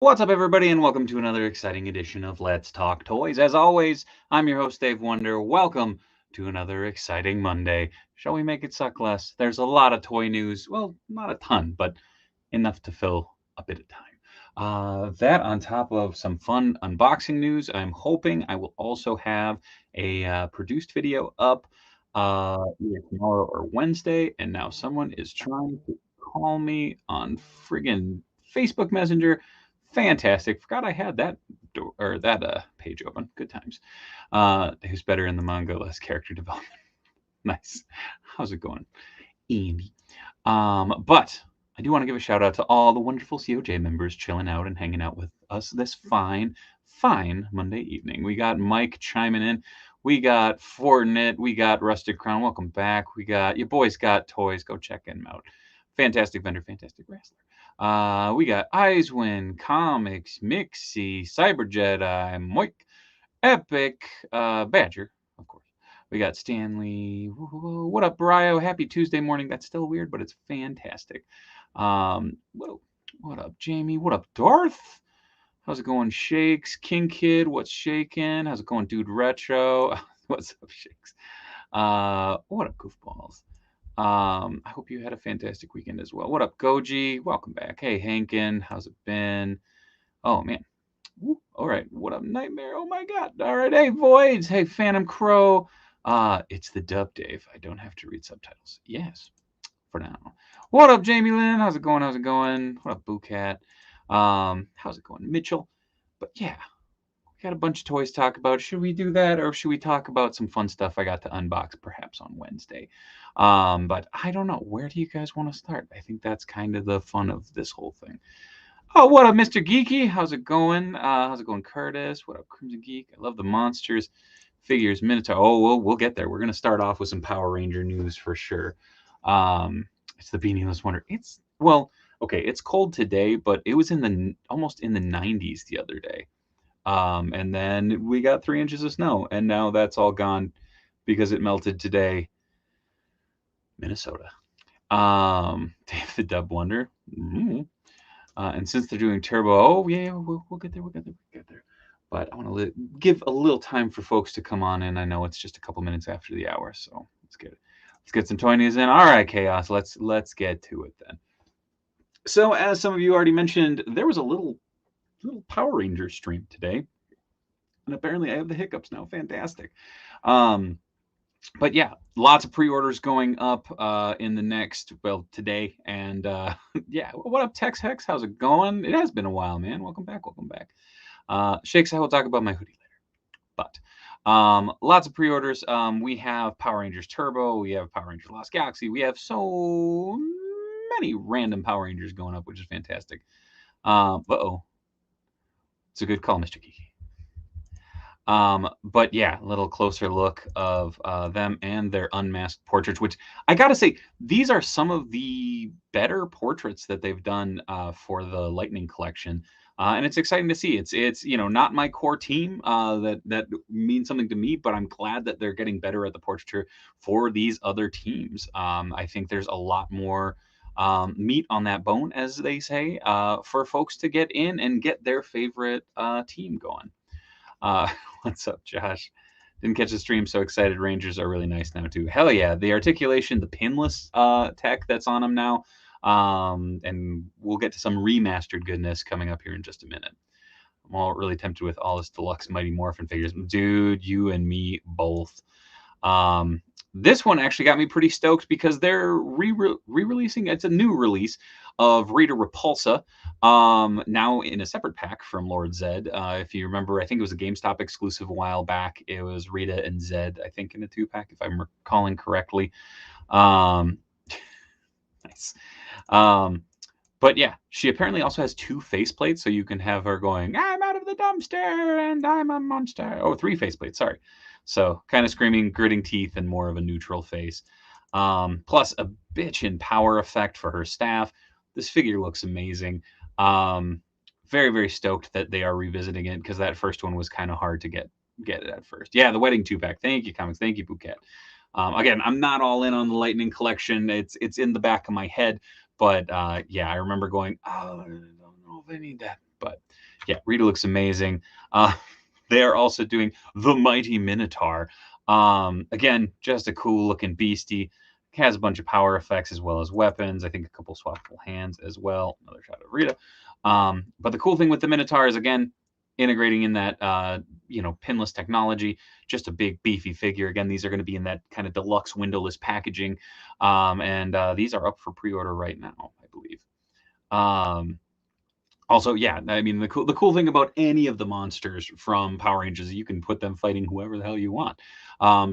What's up, everybody, and welcome to another exciting edition of Let's Talk Toys. As always, I'm your host, Dave Wonder. Welcome to another exciting Monday. Shall we make it suck less? There's a lot of toy news. Well, not a ton, but enough to fill a bit of time. That on top of some fun unboxing news, I'm hoping I will also have a produced video up either tomorrow or Wednesday. And now someone is trying to call me on friggin' Facebook Messenger. Fantastic. Forgot I had that door, or that page open. Good times. Who's better in the manga, less character development. Nice. How's it going, Andy? But I do want to give a shout out to all the wonderful COJ members chilling out and hanging out with us this fine Monday evening. We got Mike chiming in. We got Fortnite. We got Rusted Crown. Welcome back. We got your boys got toys. Go check him out. Fantastic vendor, fantastic wrestler. We got Eyeswind, Comics, Mixie, Cyber Jedi, Moik, Epic, Badger, of course. We got Stanley. What up, Brio? Happy Tuesday morning. That's still weird, but it's fantastic. What up, Jamie? What up, Darth? How's it going, Shakes? King Kid, what's shaking? How's it going, Dude Retro? What's up, Shakes? What up, Goofballs? I hope you had a fantastic weekend as well. What up, Goji? Welcome back. Hey, Hankin, how's it been? Oh, man. All right. What up, Nightmare? Oh, my God. All right. Hey, Voids. Hey, Phantom Crow. It's the dub, Dave. I don't have to read subtitles. Yes, for now. What up, Jamie Lynn? How's it going? How's it going? What up, Boo Cat? How's it going, Mitchell? But yeah, we got a bunch of toys to talk about. Should we do that, or should we talk about some fun stuff I got to unbox perhaps on Wednesday? But I don't know. Where do you guys want to start? I think that's kind of the fun of this whole thing. Oh, what up, Mr. Geeky? How's it going? How's it going, Curtis? What up, Crimson Geek? I love the monsters, figures, Minotaur. Oh, we'll get there. We're gonna start off with some Power Ranger news for sure. It's the Beanie-less Wonder. Okay. It's cold today, but it was almost in the 90s the other day. And then we got 3 inches of snow, and now that's all gone because it melted today. Minnesota. Dave the Dub Wonder. Mm-hmm. And since they're doing turbo, oh yeah, we'll get there. We'll get there. But I want to give a little time for folks to come on in. I know it's just a couple minutes after the hour, so let's get some toy news in. All right, Chaos. Let's get to it then. So, as some of you already mentioned, there was a little Power Ranger stream today, and apparently I have the hiccups now. Fantastic. But yeah, lots of pre-orders going up in the next, today. And yeah, what up, Tex Hex? How's it going? It has been a while, man. Welcome back. Shakes, I will talk about my hoodie later. But lots of pre-orders. We have Power Rangers Turbo. We have Power Rangers Lost Galaxy. We have so many random Power Rangers going up, which is fantastic. It's a good call, Mr. Geeky. But yeah, a little closer look of them and their unmasked portraits, which I gotta say, these are some of the better portraits that they've done for the Lightning collection. And it's exciting to see. It's not my core team that means something to me, but I'm glad that they're getting better at the portraiture for these other teams. I think there's a lot more meat on that bone, as they say, for folks to get in and get their favorite team going. What's up, Josh? Didn't catch the stream, so excited. Rangers are really nice now, too. Hell yeah. The articulation, the pinless tech that's on them now. And we'll get to some remastered goodness coming up here in just a minute. I'm all really tempted with all this deluxe Mighty Morphin figures. Dude, you and me both. This one actually got me pretty stoked because they're re-releasing. It's a new release of Rita Repulsa, now in a separate pack from Lord Zed. If you remember, I think it was a GameStop exclusive a while back. It was Rita and Zed, I think, in a 2-pack, if I'm recalling correctly. Nice. But yeah, she apparently also has 2 faceplates, so you can have her going, "I'm out of the dumpster and I'm a monster." Oh, 3 faceplates, sorry. So kind of screaming, gritting teeth, and more of a neutral face. Plus a bitchin' power effect for her staff. This figure looks amazing. Very, very stoked that they are revisiting it because that first one was kind of hard to get it at first. Yeah, the wedding 2-pack. Thank you, Comics. Thank you, Bouquet. Again, I'm not all in on the Lightning collection. It's in the back of my head. But yeah, I remember going, oh, I don't know know if I need that. But yeah, Rita looks amazing. They are also doing the Mighty Minotaur. Again, just a cool looking beastie. Has a bunch of power effects as well as weapons. I think a couple swappable hands as well. Another shot of Rita. But the cool thing with the Minotaur is, again, integrating in that pinless technology. Just a big beefy figure. Again, these are going to be in that kind of deluxe windowless packaging, and these are up for pre-order right now, I believe. Also, yeah, I mean, the cool thing about any of the monsters from Power Rangers is you can put them fighting whoever the hell you want.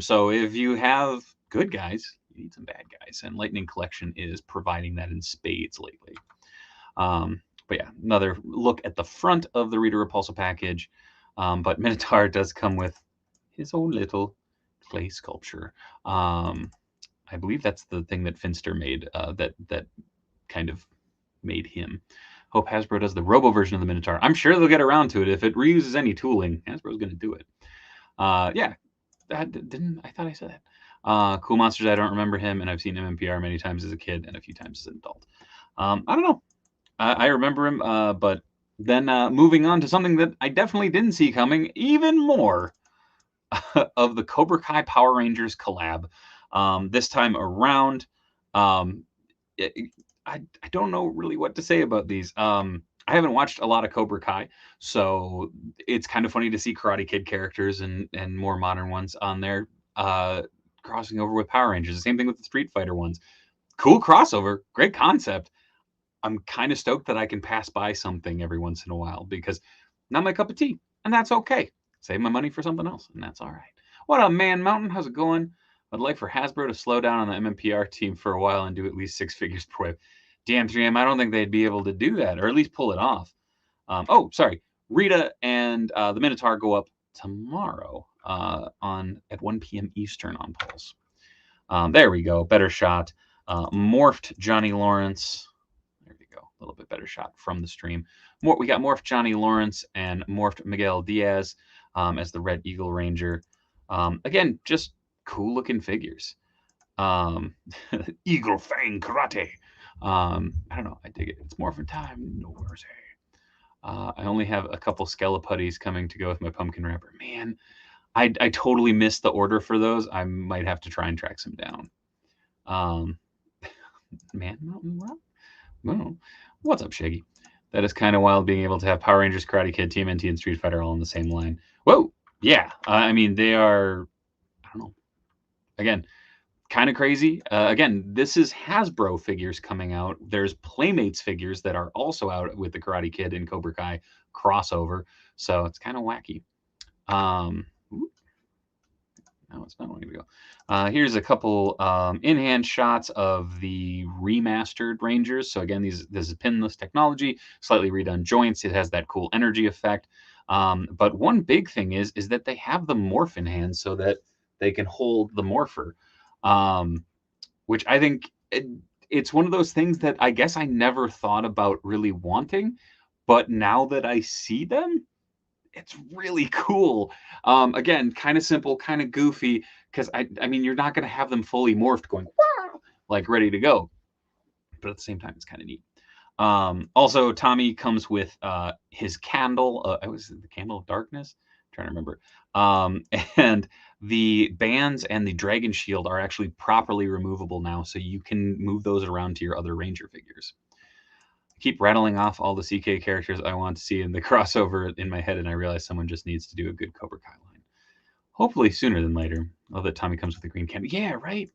So if you have good guys, you need some bad guys, and Lightning Collection is providing that in spades lately. But yeah, another look at the front of the Rita Repulsa package. But Minotaur does come with his own little clay sculpture. I believe that's the thing that Finster made, that kind of made him. Hope Hasbro does the Robo version of the Minotaur. I'm sure they'll get around to it. If it reuses any tooling, Hasbro's going to do it. Yeah, I thought I said that. Cool Monsters, I don't remember him, and I've seen MMPR many times as a kid and a few times as an adult. I don't know. I remember him, but then moving on to something that I definitely didn't see coming, even more of the Cobra Kai Power Rangers collab. This time around, I don't know really what to say about these. I haven't watched a lot of Cobra Kai, so it's kind of funny to see Karate Kid characters and more modern ones on there crossing over with Power Rangers. The same thing with the Street Fighter ones. Cool crossover, great concept. I'm kind of stoked that I can pass by something every once in a while because not my cup of tea, and that's okay. Save my money for something else, and that's all right. What up, Man Mountain? How's it going? I'd like for Hasbro to slow down on the MMPR team for a while and do at least 6 figures per wave. DM3M, I don't think they'd be able to do that, or at least pull it off. Oh, sorry. Rita and the Minotaur go up tomorrow at 1 p.m. Eastern on Pulse. There we go. Better shot. Morphed Johnny Lawrence. There we go. A little bit better shot from the stream. We got morphed Johnny Lawrence and morphed Miguel Diaz as the Red Eagle Ranger. Again, just cool looking figures. Eagle Fang Karate. I don't know. I dig it. It's Morphin time. No mercy. I only have a couple Skelleputties coming to go with my pumpkin wrapper. Man, I totally missed the order for those. I might have to try and track some down. Man, well, what's up, Shaggy? That is kind of wild being able to have Power Rangers, Karate Kid, TMNT, and Street Fighter all in the same line. Whoa, yeah. I mean, they are, I don't know. Again, kind of crazy. Again, this is Hasbro figures coming out. There's Playmates figures that are also out with the Karate Kid and Cobra Kai crossover. So it's kind of wacky. No, it's not wanting to go. Here's a couple in-hand shots of the remastered Rangers. So again, this is pinless technology, slightly redone joints. It has that cool energy effect. But one big thing is that they have the morph in hand so that they can hold the morpher, which I think it's one of those things that I guess I never thought about really wanting. But now that I see them, it's really cool. Again, kind of simple, kind of goofy, because I mean, you're not going to have them fully morphed going, wow, like ready to go. But at the same time, it's kind of neat. Also, Tommy comes with his candle. It was the Candle of Darkness. I'm trying to remember. And the bands and the Dragon Shield are actually properly removable now, so you can move those around to your other Ranger figures. Keep rattling off all the CK characters I want to see in the crossover in my head, and I realize someone just needs to do a good Cobra Kai line. Hopefully sooner than later. I love that Tommy comes with a green candy. Yeah, right.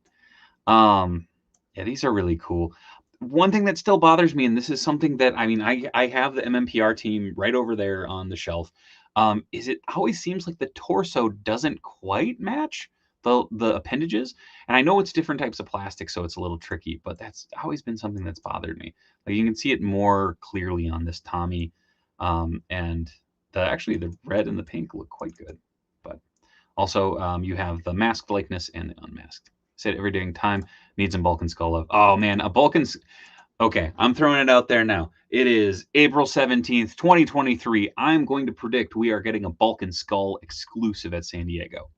Yeah, these are really cool. One thing that still bothers me, and this is something that, I mean, I have the MMPR team right over there on the shelf, is it always seems like the torso doesn't quite match the appendages. And I know it's different types of plastic, so it's a little tricky, but that's always been something that's bothered me. Like you can see it more clearly on this Tommy, and actually the red and the pink look quite good. But also you have the masked likeness and the unmasked. Say it every dang time. Needs some Bulk and Skull love. Oh man, a Bulk and... Okay, I'm throwing it out there now. It is April 17th, 2023. I'm going to predict we are getting a Bulk and Skull exclusive at San Diego.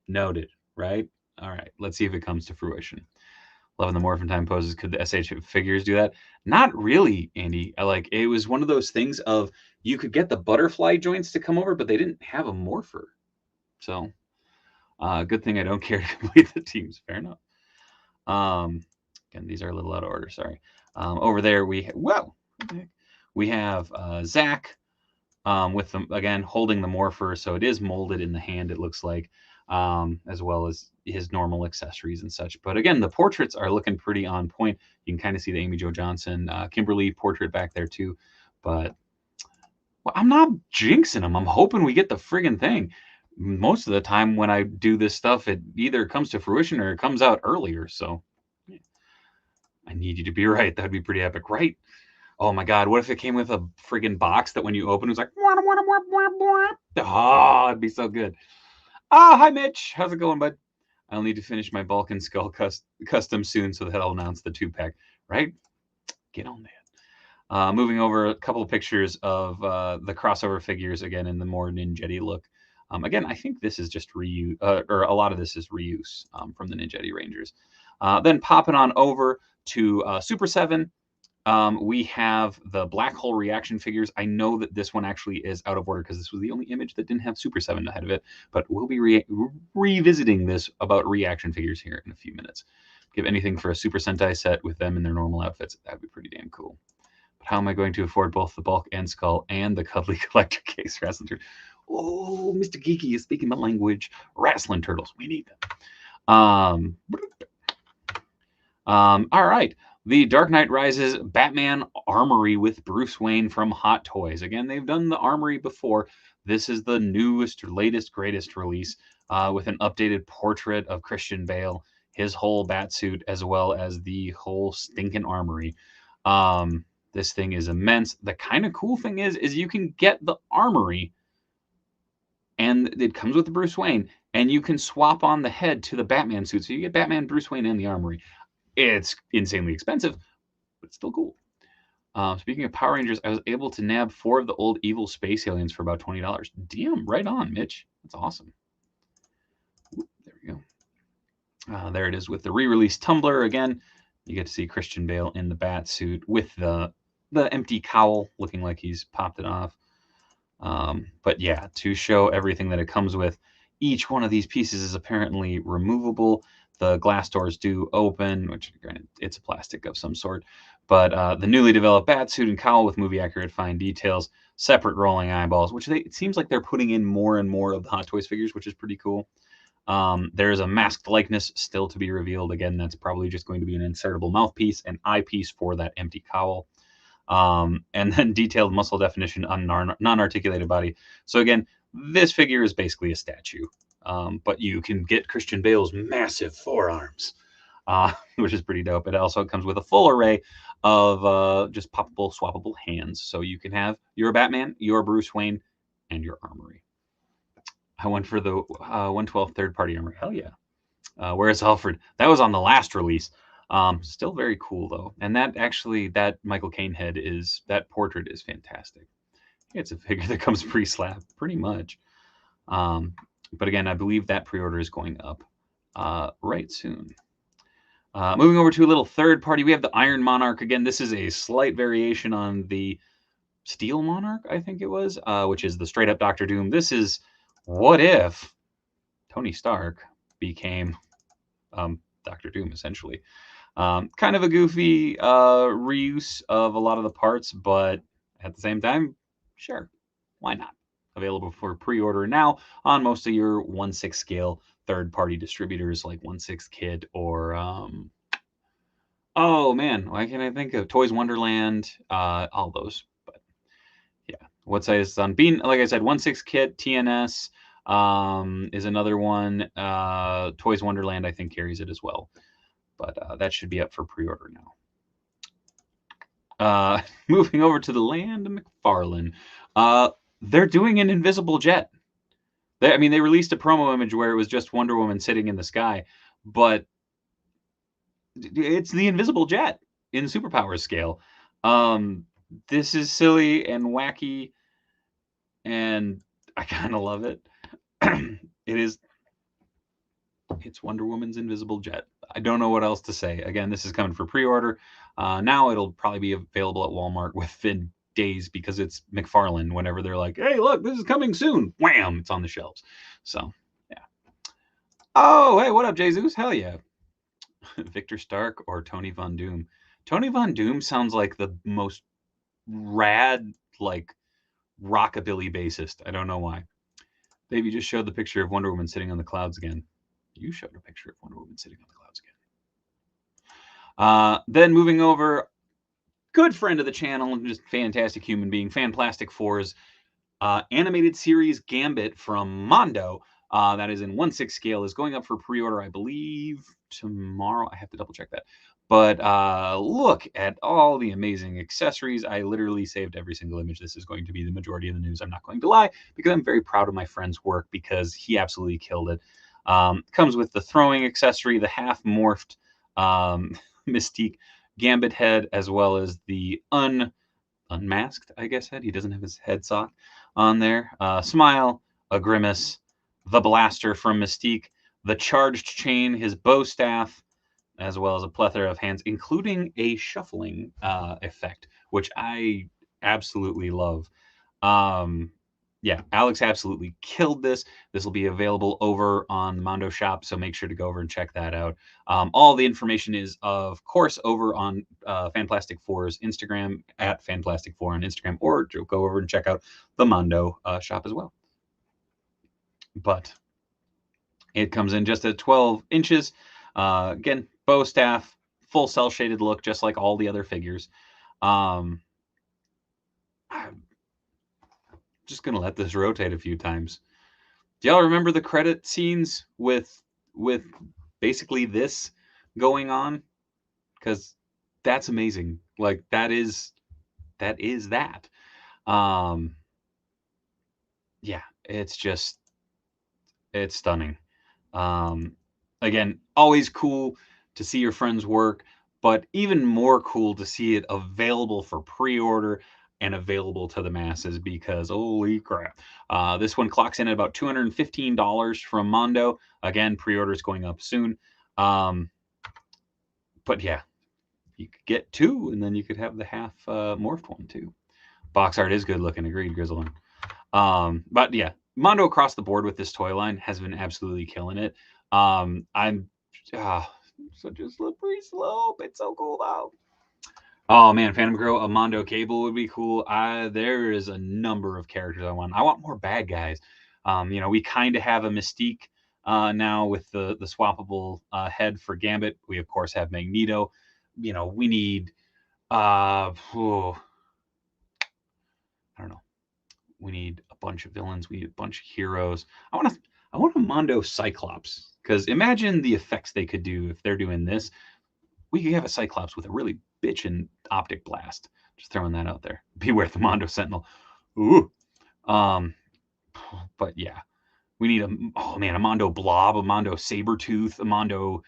Noted, right? All right, let's see if it comes to fruition. Loving the Morphin Time poses. Could the SH figures do that? Not really, Andy. It was one of those things of you could get the butterfly joints to come over, but they didn't have a morpher. So, good thing I don't care to complete the teams. Fair enough. Again, these are a little out of order. Sorry. Over there we have Zach with them again holding the morpher, so it is molded in the hand. It looks like, as well as his normal accessories and such. But again, the portraits are looking pretty on point. You can kind of see the Amy Jo Johnson, Kimberly portrait back there too. But well, I'm not jinxing them. I'm hoping we get the friggin' thing. Most of the time when I do this stuff, it either comes to fruition or it comes out earlier. So I need you to be right. That'd be pretty epic, right? Oh my God, what if it came with a friggin' box that when you open, it was like, oh, it'd be so good. Hi, Mitch. How's it going, bud? I'll need to finish my Balkan Skull custom soon, so that I'll announce the 2-pack, right? Get on that. Moving over a couple of pictures of the crossover figures, again, in the more Ninjetti look. Again, I think this is just reuse, or a lot of this is reuse from the Ninjetti Rangers. Then popping on over to Super 7, we have the Black Hole reaction figures. I know that this one actually is out of order because this was the only image that didn't have Super 7 ahead of it, but we'll be revisiting this about reaction figures here in a few minutes. Give anything for a Super Sentai set with them in their normal outfits. That'd be pretty damn cool. But how am I going to afford both the bulk and skull and the cuddly collector case wrestling turtles? Oh, Mr. Geeky is speaking my language. Wrestling turtles, we need them. All right. The Dark Knight Rises Batman Armory with Bruce Wayne from Hot Toys. Again, they've done the Armory before. This is the newest, latest, greatest release with an updated portrait of Christian Bale, his whole batsuit, as well as the whole stinking Armory. This thing is immense. The kind of cool thing is you can get the Armory, and it comes with the Bruce Wayne, and you can swap on the head to the Batman suit. So you get Batman, Bruce Wayne, and the Armory. It's insanely expensive, but still cool. Speaking of Power Rangers, I was able to nab 4 of the old evil space aliens for about $20. Damn, right on, Mitch. That's awesome. There we go. There it is with the re-release tumbler. Again, you get to see Christian Bale in the bat suit with the empty cowl, looking like he's popped it off. But yeah, to show everything that it comes with, each one of these pieces is apparently removable. The glass doors do open, which granted, it's a plastic of some sort. But the newly developed batsuit and cowl with movie-accurate fine details, separate rolling eyeballs, which it seems like they're putting in more and more of the Hot Toys figures, which is pretty cool. There is a masked likeness still to be revealed. Again, that's probably just going to be an insertable mouthpiece and eyepiece for that empty cowl. And then detailed muscle definition on non-articulated body. So again, this figure is basically a statue. But you can get Christian Bale's massive forearms, which is pretty dope. It also comes with a full array of just poppable, swappable hands. So you can have your Batman, your Bruce Wayne, and your Armory. I went for the 112 third-party Armory. Hell yeah. Where's Alfred? That was on the last release. Still very cool, though. And that Michael Caine head that portrait is fantastic. It's a figure that comes pre-slab, pretty much. But again, I believe that pre-order is going up right soon. Moving over to a little third party, we have the Iron Monarch. Again, this is a slight variation on the Steel Monarch, I think it was, which is the straight-up Doctor Doom. This is what if Tony Stark became Doctor Doom, essentially. Kind of a goofy reuse of a lot of the parts, but at the same time, sure, why not? Available for pre-order now on most of your 1/6 scale third-party distributors like 1/6 Kid or oh man, why can't I think of Toys Wonderland? All those, but yeah, what size is on Bean? Like I said, 1/6 Kid, TNS is another one. Toys Wonderland I think carries it as well, but that should be up for pre-order now. Moving over to the land of McFarlane. They're doing an invisible jet. They released a promo image where it was just Wonder Woman sitting in the sky, but it's the invisible jet in superpower scale. This is silly and wacky, and I kind of love it. It is It's Wonder Woman's invisible jet. I don't know what else to say. Again, this is coming for pre-order. Now it'll probably be available at Walmart within days because it's McFarlane. Whenever they're like, hey, look, this is coming soon. Wham! It's on the shelves. So, yeah. Oh, hey, what up, Jesus? Hell yeah. Victor Stark or Tony Von Doom? Tony Von Doom sounds like the most rad, like, rockabilly bassist. I don't know why. Baby just showed the picture of Wonder Woman sitting on the clouds again. You showed a picture of Wonder Woman sitting on the clouds again. Then moving over, good friend of the channel, just fantastic human being, Fanplastic 4's animated series Gambit from Mondo. That is in 1/6 scale, is going up for pre-order, I believe, tomorrow. I have to double check that. But look at all the amazing accessories. I literally saved every single image. This is going to be the majority of the news. I'm not going to lie, because I'm very proud of my friend's work because he absolutely killed it. Comes with the throwing accessory, the half morphed Mystique Gambit head, as well as the unmasked, I guess, head. He doesn't have his head sock on there. Smile, a grimace, the blaster from Mystique, the charged chain, his bow staff, as well as a plethora of hands, including a shuffling effect, which I absolutely love. Yeah, Alex absolutely killed this. This will be available over on the Mondo shop, so make sure to go over and check that out. All the information is, of course, over on Fanplastic 4's Instagram, at Fanplastic 4 on Instagram, or go over and check out the Mondo shop as well. But it comes in just at 12 inches. Again, bow staff, full cel-shaded look, just like all the other figures. I'm just going to let this rotate a few times. Do y'all remember the credit scenes with basically this going on? Because that's amazing. Like, that is that. Yeah, it's stunning. Again, always cool to see your friends' work, but even more cool to see it available for pre-order and available to the masses, because holy crap. This one clocks in at about $215 from Mondo. Again, pre-order is going up soon. But yeah, you could get two, and then you could have the half morphed one too. Box art is good looking, agreed, Grizzlin. But yeah, Mondo across the board with this toy line has been absolutely killing it. I'm such a slippery slope. It's so cool though. Oh man, Phantom Girl, a Mondo Cable would be cool. There is a number of characters I want. I want more bad guys. You know, we kind of have a Mystique now with the swappable head for Gambit. We of course have Magneto. You know, we need I don't know. We need a bunch of villains. We need a bunch of heroes. I want a Mondo Cyclops, because imagine the effects they could do if they're doing this. We could have a Cyclops with a really bitchin' optic blast. Just throwing that out there. Beware the Mondo Sentinel. Ooh. But yeah, we need a Mondo Blob, a Mondo Sabretooth, a Mondo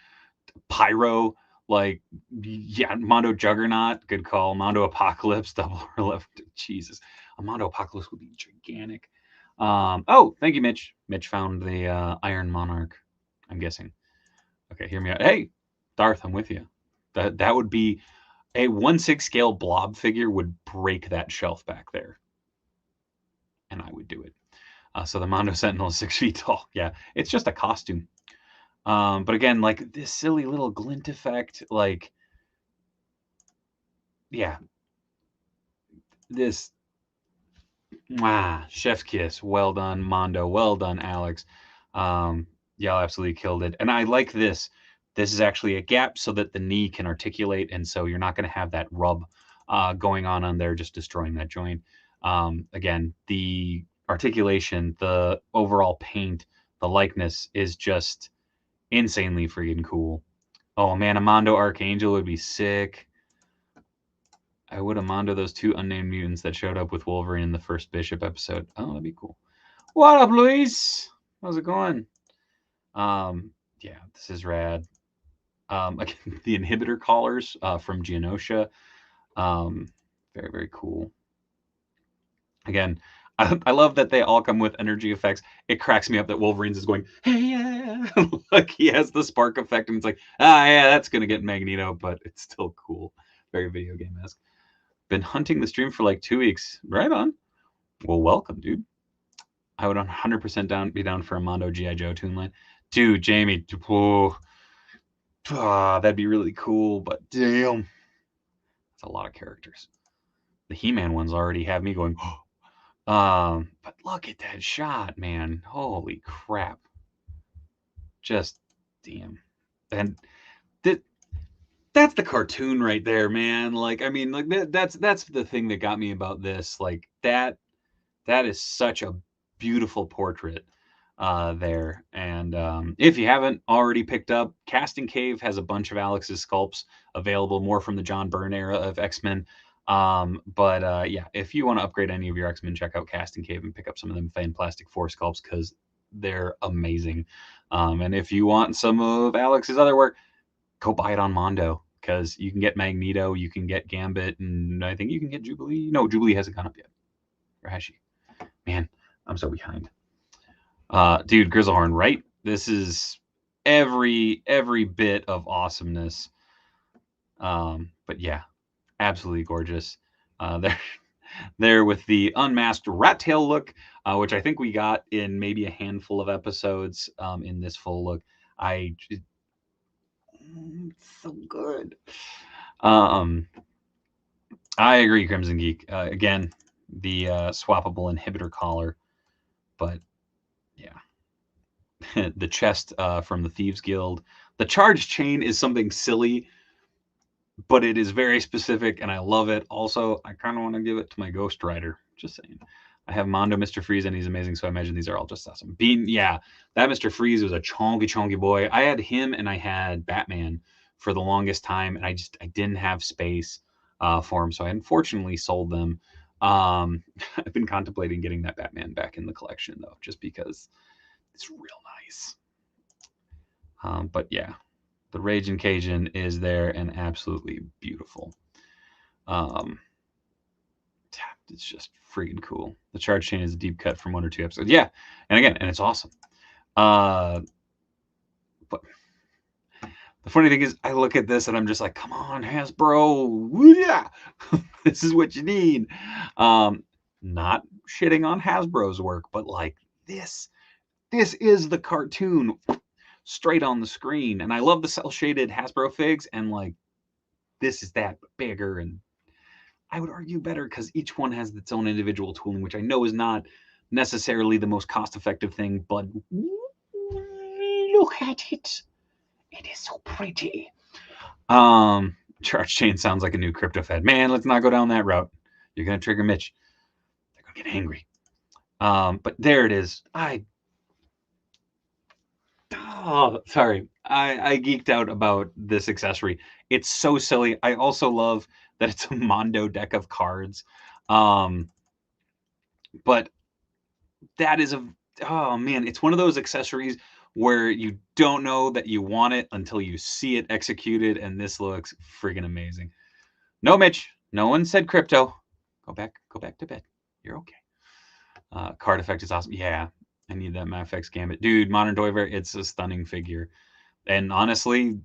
Pyro. Like, yeah, Mondo Juggernaut, good call. Mondo Apocalypse, double or left. Jesus, a Mondo Apocalypse would be gigantic. Oh, thank you, Mitch. Mitch found the Iron Monarch, I'm guessing. Okay, hear me out. Hey, Darth, I'm with you. That would be a 1/6 scale blob figure would break that shelf back there, and I would do it. So the Mondo Sentinel is 6 feet tall. Yeah, it's just a costume. But again, like this silly little glint effect, like, yeah, this, chef's kiss. Well done, Mondo. Well done, Alex. Y'all absolutely killed it. And I like this. This is actually a gap so that the knee can articulate, and so you're not going to have that rub going on there, just destroying that joint. Again, the articulation, the overall paint, the likeness is just insanely freaking cool. Oh man, a Mondo Archangel would be sick. I would have Mondo those 2 unnamed mutants that showed up with Wolverine in the first Bishop episode. Oh, that'd be cool. What up, Luis? How's it going? Yeah, this is rad. Again, the inhibitor collars from Genosha. Very, very cool. Again, I love that they all come with energy effects. It cracks me up that Wolverine's is going, hey, yeah. Like he has the spark effect, and it's like, yeah, that's going to get Magneto, but it's still cool. Very video game-esque. Been hunting the stream for like 2 weeks. Right on. Well, welcome, dude. I would 100% be down for a Mondo G.I. Joe tune line. Dude, Jamie, that'd be really cool, but damn. That's a lot of characters. The He-Man ones already have me going, but look at that shot, man. Holy crap. Just damn. And that's the cartoon right there, man. Like, I mean, like that's the thing that got me about this. Like that is such a beautiful portrait there. And if you haven't already picked up, Casting Cave has a bunch of Alex's sculpts available, more from the John Byrne era of X-Men. Yeah, if you want to upgrade any of your X-Men, check out Casting Cave and pick up some of them Fan Plastic 4 sculpts because they're amazing. And if you want some of Alex's other work, go buy it on Mondo because you can get Magneto, you can get Gambit, and I think you can get Jubilee. No, Jubilee hasn't gone up yet. Or has she? Man, I'm so behind. Dude, Grizzlehorn, right? This is every bit of awesomeness. But yeah, absolutely gorgeous. There with the unmasked rat tail look, which I think we got in maybe a handful of episodes in this full look. It's so good. I agree, Crimson Geek. Again, the swappable inhibitor collar, but yeah. The chest from the Thieves Guild. The charge chain is something silly, but it is very specific, and I love it. Also, I kind of want to give it to my Ghost Rider. Just saying. I have Mondo Mr. Freeze, and he's amazing, so I imagine these are all just awesome. Yeah, that Mr. Freeze was a chonky boy. I had him, and I had Batman for the longest time, and I didn't have space for him, so I unfortunately sold them. I've been contemplating getting that Batman back in the collection, though, just because it's real nice. But yeah, the Raging Cajun is there and absolutely beautiful. It's just freaking cool. The charge chain is a deep cut from 1 or 2 episodes. Yeah, and it's awesome. But the funny thing is, I look at this and I'm just like, come on, Hasbro, yeah, this is what you need. Not shitting on Hasbro's work, but like this is the cartoon straight on the screen, and I love the cell shaded Hasbro figs, and like this is that, but bigger, and I would argue better because each one has its own individual tooling, which I know is not necessarily the most cost effective thing, but look at it. It is so pretty. Charge chain sounds like a new crypto fed. Man, let's not go down that route. You're gonna trigger Mitch. They're gonna get angry. But there it is. Sorry. I geeked out about this accessory. It's so silly. I also love that it's a Mondo deck of cards. But that is oh man, it's one of those accessories where you don't know that you want it until you see it executed, and this looks friggin' amazing. No, Mitch, no one said crypto. Go back to bed. You're okay. Card effect is awesome. Yeah, I need that MFX Gambit. Dude, Modern Toyver, it's a stunning figure. And honestly,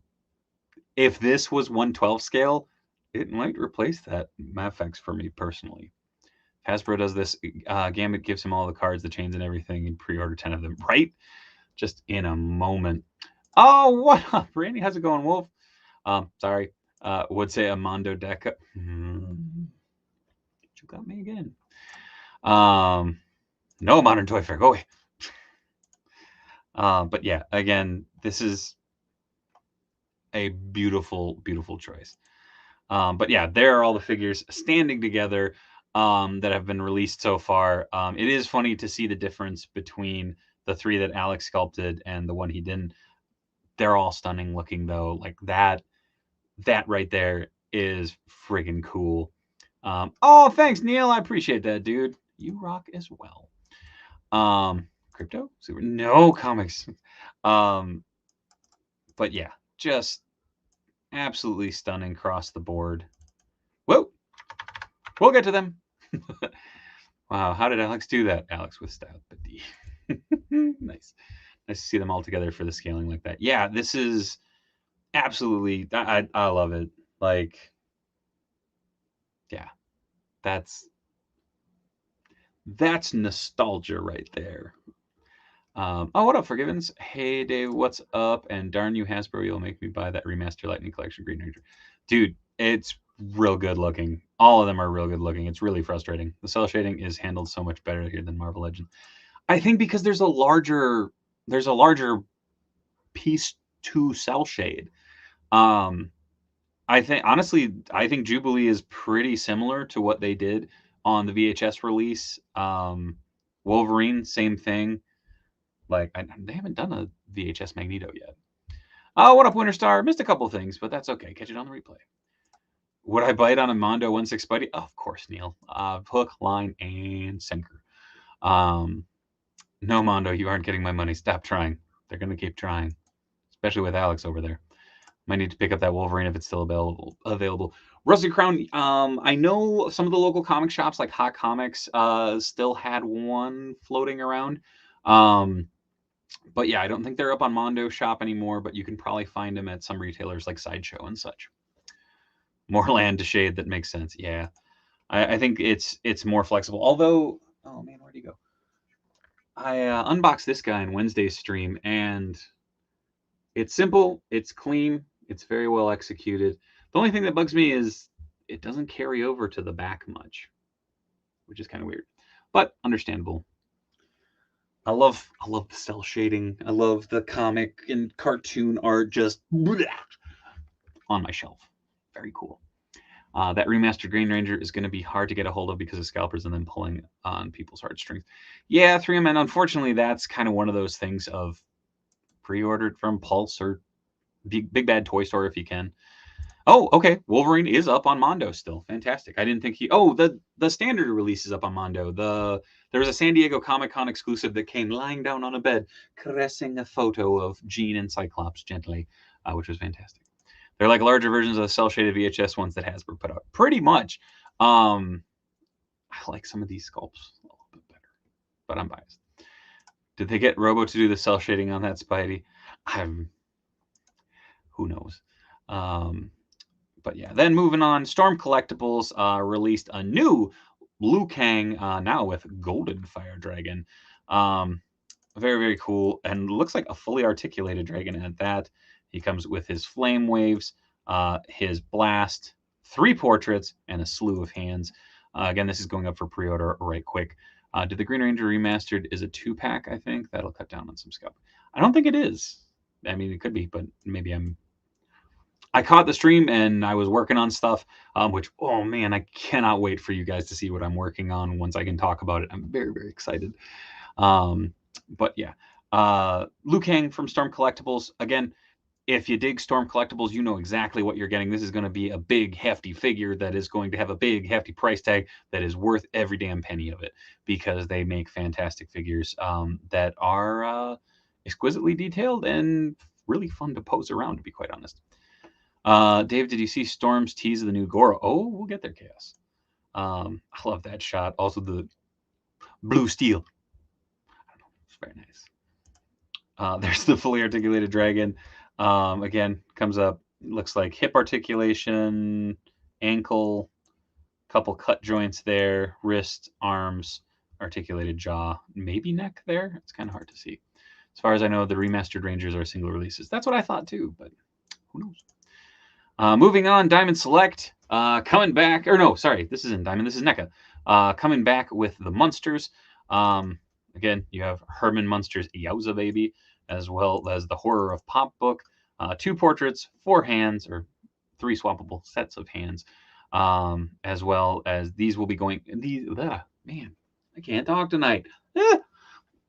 if this was 1/12 scale, it might replace that MFX for me personally. Hasbro does this. Gambit gives him all the cards, the chains, and everything, and pre-order 10 of them, right? Just in a moment. Oh, what up, Randy? How's it going, Wolf? Sorry. Would say a Mondo deck. You got me again. No Modern Toy Fair. Go away. But yeah, again, this is a beautiful, beautiful choice. But yeah, there are all the figures standing together that have been released so far. It is funny to see the difference between the 3 that Alex sculpted and the one he didn't. They're all stunning looking, though. Like that right there is friggin' cool. Oh, thanks, Neil. I appreciate that, dude. You rock as well. Crypto? Super? No comics. But yeah, just absolutely stunning across the board. Whoa! We'll get to them. Wow, how did Alex do that? Alex with style, but D. Nice. Nice to see them all together for the scaling like that. Yeah, this is absolutely, I love it. Like, yeah, that's nostalgia right there. Oh, what up, Forgivens? Hey, Dave, what's up? And darn you, Hasbro, you'll make me buy that Remastered Lightning Collection Green Ranger. Dude, it's real good looking. All of them are real good looking. It's really frustrating. The cell shading is handled so much better here than Marvel Legends. I think because there's a larger piece to cell shade. I think honestly, I think Jubilee is pretty similar to what they did on the VHS release. Wolverine, same thing. Like they haven't done a VHS Magneto yet. Oh, what up, Winterstar? Missed a couple things, but that's okay. Catch it on the replay. Would I bite on a Mondo 1/6 Buddy? Oh, of course, Neil. Hook, line, and sinker. No, Mondo, you aren't getting my money. Stop trying. They're gonna keep trying, especially with Alex over there. Might need to pick up that Wolverine if it's still available. Rusty Crown. I know some of the local comic shops like Hot Comics still had one floating around. But yeah, I don't think they're up on Mondo Shop anymore, but you can probably find them at some retailers like Sideshow and such. More land to shade that makes sense. Yeah. I think it's more flexible. Although, oh man, where'd he go? I unboxed this guy in Wednesday's stream, and it's simple, it's clean, it's very well executed. The only thing that bugs me is it doesn't carry over to the back much, which is kind of weird, but understandable. I love the cell shading. I love the comic and cartoon art just on my shelf. Very cool. That remastered Green Ranger is going to be hard to get a hold of because of scalpers and then pulling on people's heartstrings. Yeah, 3MN, unfortunately, that's kind of one of those things of pre-ordered from Pulse or Big Bad Toy Store if you can. Oh, okay. Wolverine is up on Mondo still. Fantastic. I didn't think he. Oh, the standard release is up on Mondo. There was a San Diego Comic-Con exclusive that came lying down on a bed, caressing a photo of Jean and Cyclops gently, which was fantastic. They're like larger versions of the cel-shaded VHS ones that Hasbro put out. Pretty much. I like some of these sculpts a little bit better, but I'm biased. Did they get Robo to do the cel shading on that Spidey? Who knows? But yeah, then moving on, Storm Collectibles released a new Liu Kang now with Golden Fire Dragon. Very, very cool, and looks like a fully articulated dragon at that. He comes with his flame waves, his blast, 3 portraits, and a slew of hands. Again, this is going up for pre-order right quick. Did the Green Ranger Remastered is a 2-pack, I think. That'll cut down on some scalp. I don't think it is. I mean, it could be, but maybe I caught the stream and I was working on stuff, which, oh man, I cannot wait for you guys to see what I'm working on once I can talk about it. I'm very, very excited. But yeah, Liu Kang from Storm Collectibles. Again, if you dig Storm Collectibles, you know exactly what you're getting. This is going to be a big, hefty figure that is going to have a big, hefty price tag that is worth every damn penny of it because they make fantastic figures that are exquisitely detailed and really fun to pose around, to be quite honest. Dave, did you see Storm's tease of the new Goro? Oh, we'll get there, Chaos. I love that shot. Also, the blue steel. I don't know. It's very nice. There's the fully articulated dragon. Again, comes up, looks like hip articulation, ankle, couple cut joints there, wrist, arms, articulated jaw, maybe neck there. It's kind of hard to see. As far as I know, the remastered Rangers are single releases. That's what I thought too, but who knows? Moving on, Diamond Select coming back. Or no, sorry, this isn't Diamond. This is NECA. Coming back with the Munsters. Again, you have Herman Munster's Yowza Baby, as well as the Horror of Pop book. 2 portraits, 4 hands, or 3 swappable sets of hands. As well as these will be going. Man, I can't talk tonight.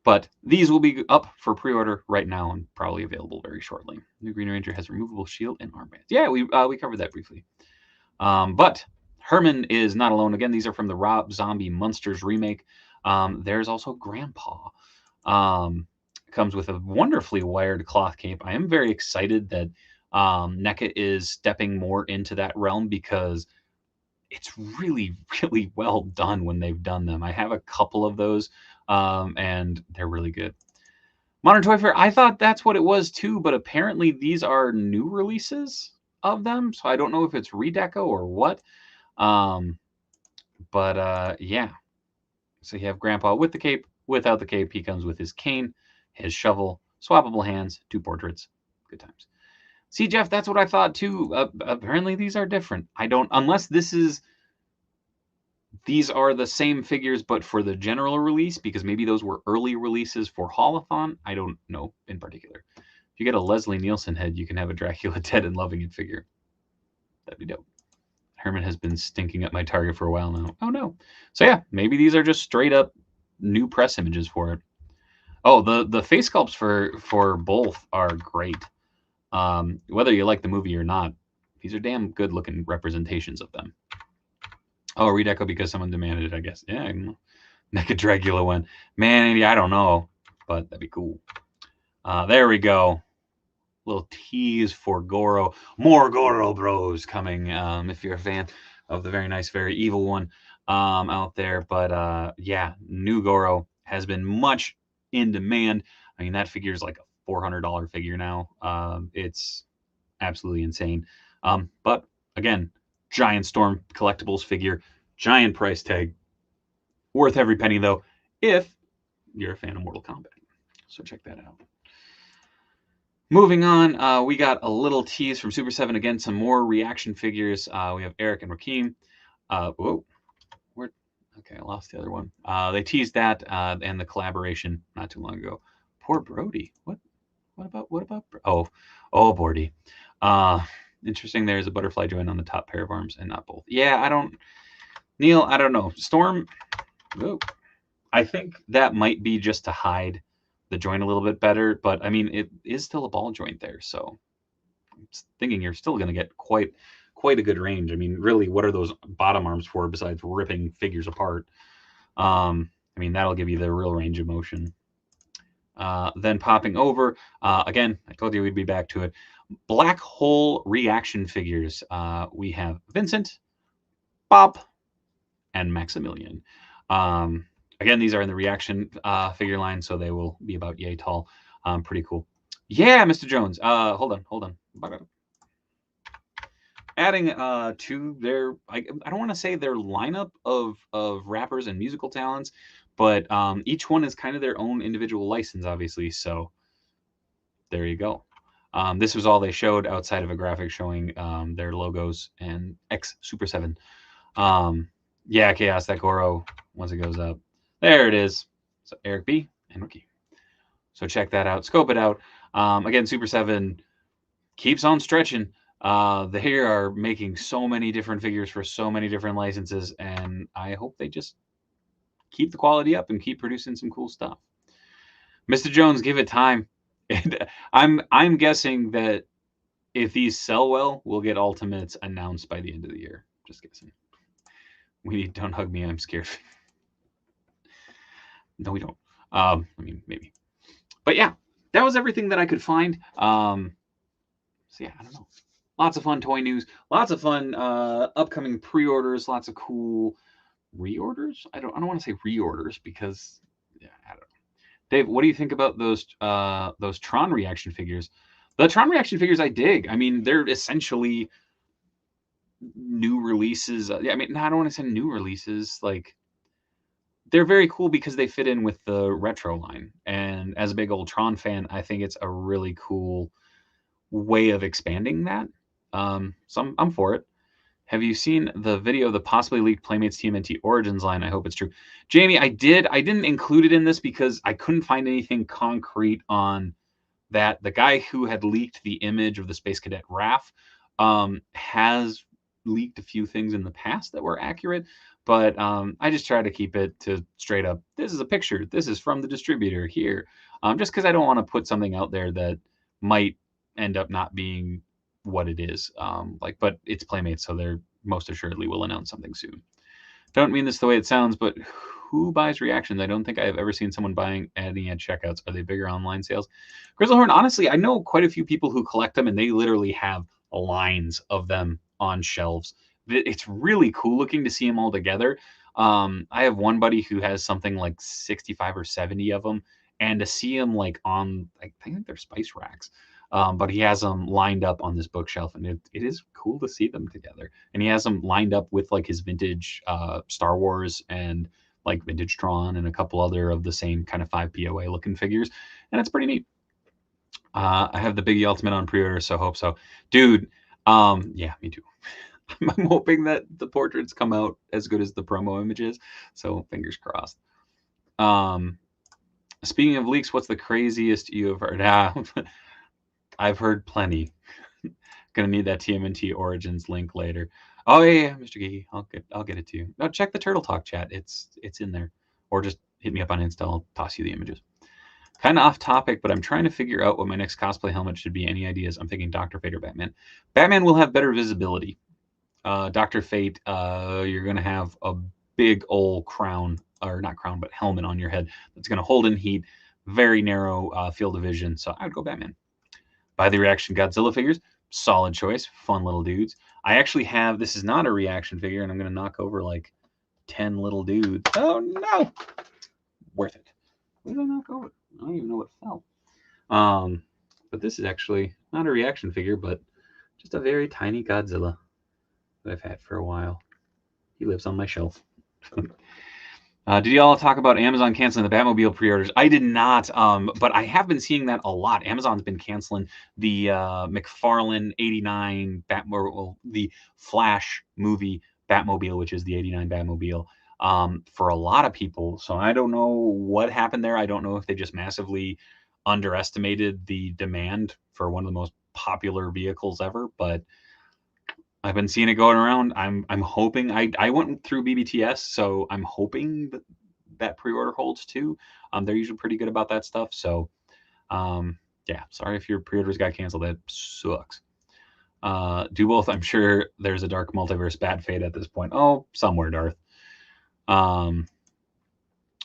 But these will be up for pre-order right now and probably available very shortly. New Green Ranger has removable shield and armbands. Yeah, we covered that briefly. But Herman is not alone. Again, these are from the Rob Zombie Munsters remake. There's also Grandpa. Comes with a wonderfully wired cloth cape. I am very excited that NECA is stepping more into that realm because it's really, really well done when they've done them. I have a couple of those, and they're really good. Modern Toy Fair, I thought that's what it was too, but apparently these are new releases of them, so I don't know if it's redeco or what. Yeah. So you have Grandpa with the cape. Without the cape, he comes with his cane, his shovel, swappable hands, 2 portraits. Good times. See, Jeff, that's what I thought too. Apparently these are different. I don't, unless these are the same figures, but for the general release, because maybe those were early releases for Haulathon. I don't know in particular. If you get a Leslie Nielsen head, you can have a Dracula Dead and Loving It figure. That'd be dope. Herman has been stinking up my Target for a while now. Oh no. So yeah, maybe these are just straight up new press images for it. Oh, the face sculpts for both are great. Whether you like the movie or not, these are damn good looking representations of them. Oh, redeco because someone demanded it, I guess. Yeah, NECA Dracula one. Man, I don't know, but that'd be cool. There we go. Little tease for Goro. More Goro Bros coming, if you're a fan of the very nice, very evil one out there. But yeah, new Goro has been much in demand. I mean, that figure is like a $400 figure now. It's absolutely insane. But again, giant Storm Collectibles figure, giant price tag, worth every penny though, if you're a fan of Mortal Kombat. So check that out. Moving on, we got a little tease from Super 7. Again, some more reaction figures. We have Eric and Rakeem. Whoa. Okay, I lost the other one. They teased that and the collaboration not too long ago. Poor Brody. What about? Oh, Bordy. Interesting. There's a butterfly joint on the top pair of arms and not both. Yeah, Neil, I don't know. Storm. Whoa. I think that might be just to hide the joint a little bit better, but I mean, it is still a ball joint there, so I'm thinking you're still going to get quite a good range. I mean, really, what are those bottom arms for besides ripping figures apart? I mean, that'll give you the real range of motion. Then popping over, again, I told you we'd be back to it. Black hole reaction figures. We have Vincent, Bob, and Maximilian. Again, these are in the reaction figure line, so they will be about yay tall. Pretty cool. Yeah, Mr. Jones. Hold on. Adding to their, I don't want to say their lineup of rappers and musical talents, but each one is kind of their own individual license, obviously. So there you go. This was all they showed outside of a graphic showing their logos and X Super 7. Yeah, Chaos, that Goro, once it goes up. There it is. So Eric B. and Rookie. So check that out. Scope it out. Again, Super 7 keeps on stretching. They are making so many different figures for so many different licenses, and I hope they just keep the quality up and keep producing some cool stuff. Mr. Jones, give it time. And I'm guessing that if these sell well, we'll get Ultimates announced by the end of the year. Just guessing. We need Don't Hug Me, I'm Scared. No, we don't. I mean, maybe. But yeah, that was everything that I could find. So yeah, I don't know. Lots of fun toy news. Lots of fun upcoming pre-orders. Lots of cool reorders. I don't want to say reorders because yeah, I don't know. Dave, what do you think about those Tron reaction figures? The Tron reaction figures I dig. I mean, they're essentially new releases. I mean, I don't want to say new releases. Like, they're very cool because they fit in with the retro line. And as a big old Tron fan, I think it's a really cool way of expanding that. So I'm for it. Have you seen the video of the possibly leaked Playmates TMNT Origins line? I hope it's true. Jamie, I did. I didn't include it in this because I couldn't find anything concrete on that. The guy who had leaked the image of the Space Cadet Raph has leaked a few things in the past that were accurate, but I just try to keep it to straight up, this is a picture. This is from the distributor here. Just because I don't want to put something out there that might end up not being what it is. But it's Playmates, so they're most assuredly will announce something soon. Don't mean this the way it sounds, but who buys reactions? I don't think I have ever seen someone buying any at checkouts. Are they bigger online sales? Grizzlehorn, honestly, I know quite a few people who collect them, and they literally have lines of them on shelves. it's really cool looking to see them all together. I have one buddy who has something like 65 or 70 of them, and to see them like on, I think they're spice racks, but he has them lined up on this bookshelf, and it is cool to see them together. And he has them lined up with like his vintage Star Wars and like vintage Tron and a couple other of the same kind of 5 POA looking figures, and it's pretty neat. I have the Biggie Ultimate on pre-order, so hope so, dude. Yeah, me too. I'm hoping that the portraits come out as good as the promo images, so fingers crossed. Speaking of leaks, what's the craziest you have heard? I've heard plenty. Gonna need that TMNT Origins link later. Oh yeah, Mr. Geeky, I'll get it to you. No, check the Turtle Talk chat. It's in there, or just hit me up on Insta. I'll toss you the images. Kind of off topic, but I'm trying to figure out what my next cosplay helmet should be. Any ideas? I'm thinking Dr. Fate or Batman. Batman will have better visibility. Dr. Fate, you're going to have a big old crown, or not crown, but helmet on your head that's going to hold in heat, very narrow field of vision. So I would go Batman. Buy the Reaction Godzilla figures. Solid choice. Fun little dudes. I actually have, this is not a reaction figure, and I'm going to knock over like 10 little dudes. Oh, no. Worth it. What did I knock over? I don't even know what fell. But this is actually not a reaction figure, but just a very tiny Godzilla that I've had for a while. He lives on my shelf. Did y'all talk about Amazon canceling the Batmobile pre-orders? I did not, but I have been seeing that a lot. Amazon's been canceling the McFarlane 89 Batmobile, the Flash movie Batmobile, which is the 89 Batmobile, for a lot of people. So I don't know what happened there. I don't know if they just massively underestimated the demand for one of the most popular vehicles ever, but I've been seeing it going around. I'm hoping, I went through BBTS, so I'm hoping that pre-order holds too. They're usually pretty good about that stuff. So yeah, sorry if your pre-orders got canceled. That sucks. Do both. I'm sure there's a Dark Multiverse Bat Fate at this point. Oh, somewhere, Darth. I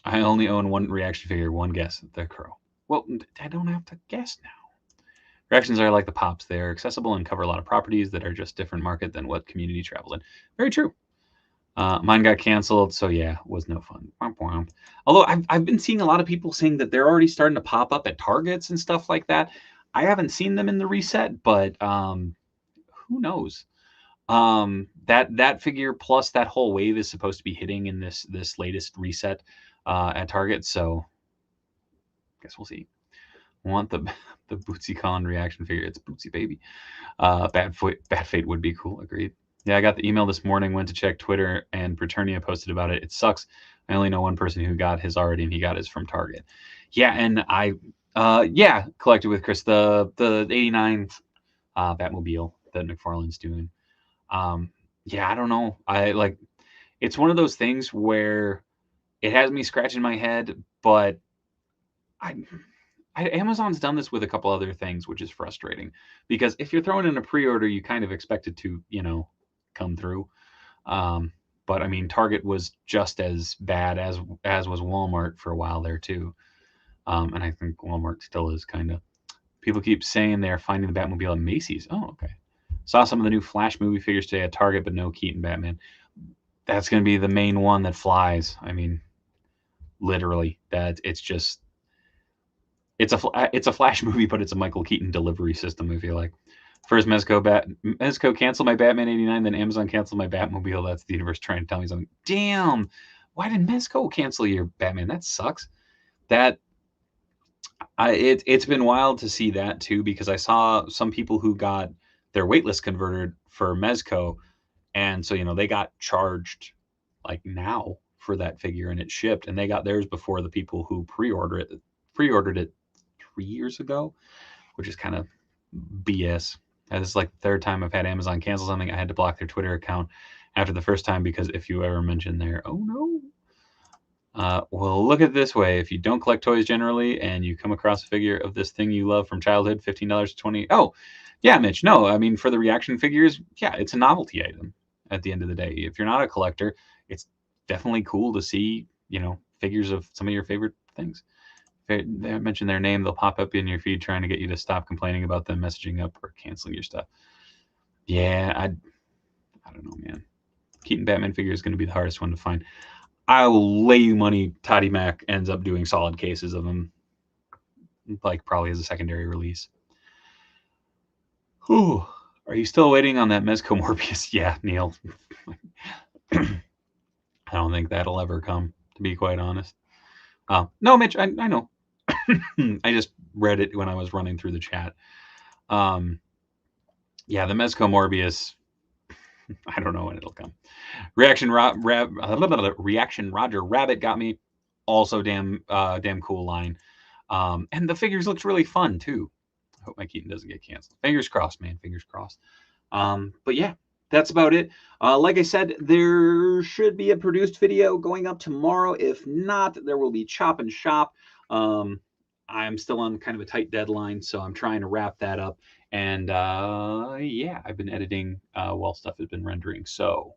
only own one reaction figure. One guess. The Crow. Well, I don't have to guess now. Reactions are like the Pops. They're accessible and cover a lot of properties that are just different market than what community travels in. Very true. Mine got canceled, so yeah, was no fun. Although I've been seeing a lot of people saying that they're already starting to pop up at Targets and stuff like that. I haven't seen them in the reset, but who knows? That figure plus that whole wave is supposed to be hitting in this latest reset at Target, so I guess we'll see. I want the Bootsy Con reaction figure. It's Bootsy baby. Bat Fate would be cool. Agreed. Yeah, I got the email this morning. Went to check Twitter, and Preternia posted about it. It sucks. I only know one person who got his already, and he got his from Target. Yeah, and I collected with Chris the 89 Batmobile that McFarlane's doing. Yeah, I don't know. It's one of those things where it has me scratching my head, but Amazon's done this with a couple other things, which is frustrating because if you're throwing in a pre-order, you kind of expect it to, come through. But I mean, Target was just as bad as was Walmart for a while there too. And I think Walmart still is kind of. People keep saying they're finding the Batmobile at Macy's. Oh, okay. Saw some of the new Flash movie figures today at Target, but no Keaton Batman. That's going to be the main one that flies. I mean, literally, it's a Flash movie, but it's a Michael Keaton delivery system, I feel like. First, Mezco canceled my Batman 89, then Amazon canceled my Batmobile. That's the universe trying to tell me something. Damn! Why did Mezco cancel your Batman? That sucks. It's been wild to see that, too, because I saw some people who got their waitlist converted for Mezco, and so, they got charged, like, now for that figure, and it shipped, and they got theirs before the people who pre-ordered it 3 years ago, which is kind of BS. This is like the third time I've had Amazon cancel something. I had to block their Twitter account after the first time because if you ever mention their, oh no. Well, look at it this way. If you don't collect toys generally and you come across a figure of this thing you love from childhood, $15 to $20. Oh, yeah, Mitch. No, I mean, for the reaction figures, yeah, it's a novelty item at the end of the day. If you're not a collector, it's definitely cool to see, figures of some of your favorite things. If they mention their name, they'll pop up in your feed trying to get you to stop complaining about them messaging up or canceling your stuff. Yeah, I don't know, man. Keaton Batman figure is going to be the hardest one to find. I will lay you money Toddy Mac ends up doing solid cases of them, like probably as a secondary release. Whew. Are you still waiting on that Mezco Morbius? Yeah, Neil. I don't think that'll ever come, to be quite honest. No, Mitch, I know. I just read it when I was running through the chat. Yeah, the Mezco Morbius, I don't know when it'll come. Reaction Roger Rabbit got me. Also damn cool line. And the figures looked really fun too. I hope my Keaton doesn't get canceled. Fingers crossed, man. Fingers crossed. But yeah, that's about it. Like I said, there should be a produced video going up tomorrow. If not, there will be Chop and Shop. I'm still on kind of a tight deadline, so I'm trying to wrap that up. And yeah, I've been editing while stuff has been rendering. So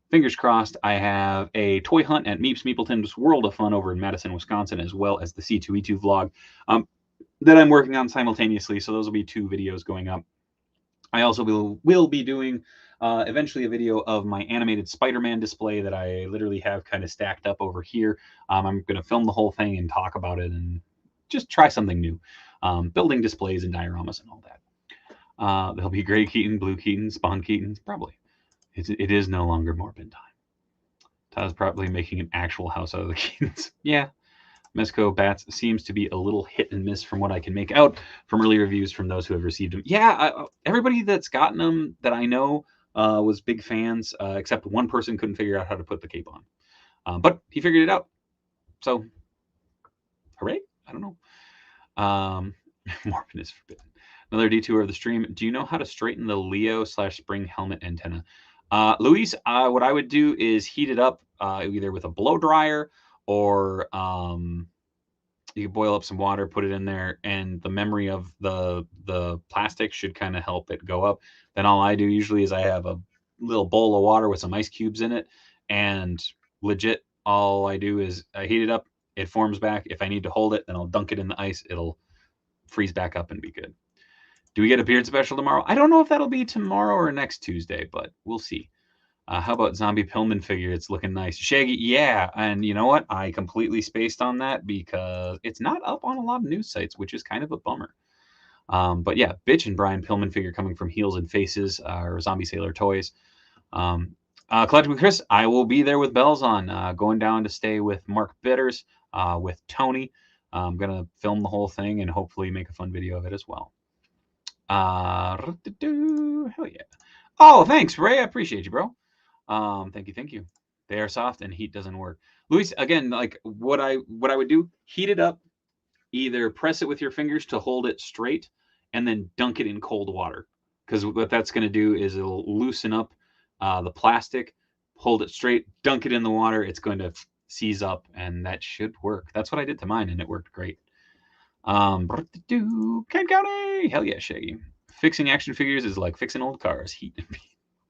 fingers crossed. I have a toy hunt at Meeps Meepleton's World of Fun over in Madison, Wisconsin, as well as the C2E2 vlog that I'm working on simultaneously. So those will be 2 videos going up. I also will be doing eventually a video of my animated Spider-Man display that I literally have kind of stacked up over here. I'm going to film the whole thing and talk about it and just try something new. Building displays and dioramas and all that. There'll be Gray Keaton, Blue Keaton, Spawn Keatons, probably. It is no longer Morbin time. Todd's probably making an actual house out of the Keatons. Yeah. Mezco Bats seems to be a little hit and miss from what I can make out from early reviews from those who have received them. Yeah, everybody that's gotten them that I know was big fans, except one person couldn't figure out how to put the cape on. But he figured it out. So, hooray? I don't know. Morbin is forbidden. Another detour of the stream. Do you know how to straighten the Leo/spring helmet antenna? Luis, what I would do is heat it up either with a blow dryer or you can boil up some water, put it in there, and the memory of the plastic should kind of help it go up. Then all I do usually is I have a little bowl of water with some ice cubes in it, and legit all I do is I heat it up, it forms back. If I need to hold it, then I'll dunk it in the ice. It'll freeze back up and be good. Do we get a beard special tomorrow? I don't know if that'll be tomorrow or next Tuesday, but we'll see. How about Zombie Pillman figure? It's looking nice. Shaggy, yeah. And you know what? I completely spaced on that because it's not up on a lot of news sites, which is kind of a bummer. But yeah, Bitch and Brian Pillman figure coming from Heels and Faces or Zombie Sailor Toys. Collectible Chris, I will be there with bells on, going down to stay with Mark Bitters, with Tony. I'm going to film the whole thing and hopefully make a fun video of it as well. Hell yeah. Oh, thanks, Ray. I appreciate you, bro. Thank you. They are soft and heat doesn't work. Luis, again, like what I would do, heat it up, either press it with your fingers to hold it straight, and then dunk it in cold water. Because what that's going to do is it'll loosen up the plastic, hold it straight, dunk it in the water. It's going to seize up, and that should work. That's what I did to mine, and it worked great. Kent County, hell yeah, Shaggy. Fixing action figures is like fixing old cars. Heat,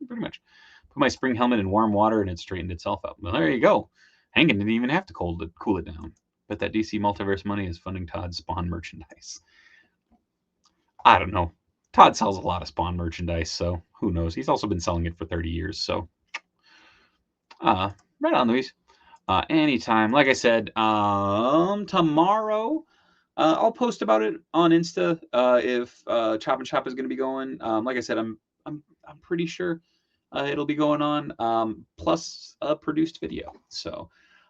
pretty much. Put my spring helmet in warm water and it straightened itself out. Well, there you go. Hankin didn't even have to cool it down. But that DC Multiverse money is funding Todd's Spawn merchandise. I don't know. Todd sells a lot of Spawn merchandise, so who knows? He's also been selling it for 30 years, so. Right on, Luis. Anytime. Like I said, tomorrow I'll post about it on Insta if Chop and Shop is going to be going. Like I said, I'm pretty sure it'll be going on, plus a produced video. So,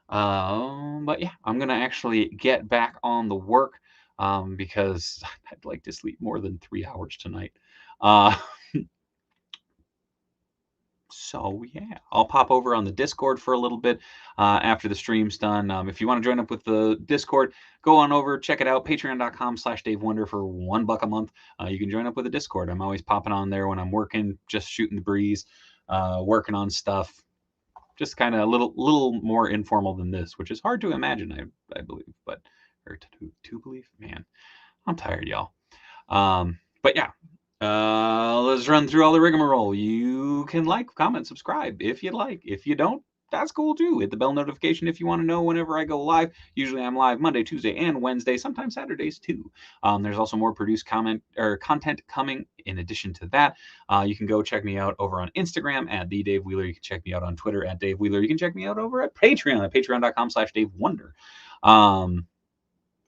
but yeah, I'm going to actually get back on the work because I'd like to sleep more than 3 hours tonight. So yeah, I'll pop over on the Discord for a little bit after the stream's done. If you want to join up with the Discord, go on over, check it out, patreon.com/DaveWonder for $1 a month. You can join up with the Discord. I'm always popping on there when I'm working, just shooting the breeze, working on stuff. Just kind of a little more informal than this, which is hard to imagine, I believe, or to believe, man, I'm tired, y'all. But yeah. Let's run through all the rigmarole. You can like, comment, subscribe if you'd like. If you don't, that's cool too. Hit the bell notification if you want to know whenever I go live. Usually I'm live Monday, Tuesday, and Wednesday, sometimes Saturdays too. There's also more produced content coming in addition to that. You can go check me out over on Instagram at the Dave Wheeler. You can check me out on Twitter at Dave Wheeler. You can check me out over at Patreon at patreon.com/DaveWonder.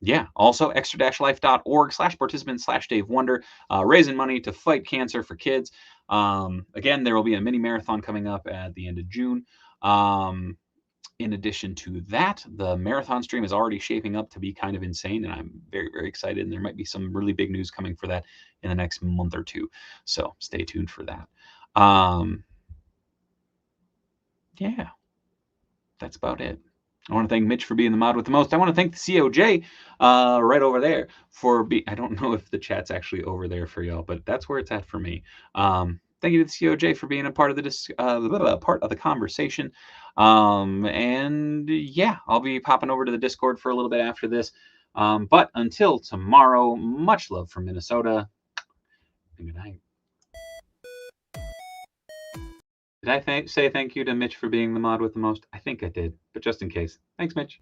Yeah, also extra-life.org/participant/Dave Wonder, raising money to fight cancer for kids. Again, there will be a mini marathon coming up at the end of June. In addition to that, the marathon stream is already shaping up to be kind of insane, and I'm very, very excited. And there might be some really big news coming for that in the next month or two. So stay tuned for that. Yeah, that's about it. I want to thank Mitch for being the mod with the most. I want to thank the COJ right over there for being. I don't know if the chat's actually over there for y'all, but that's where it's at for me. Thank you to the COJ for being a part of the conversation. And yeah, I'll be popping over to the Discord for a little bit after this. But until tomorrow, much love from Minnesota, and good night. Did I say thank you to Mitch for being the mod with the most? I think I did, but just in case. Thanks, Mitch.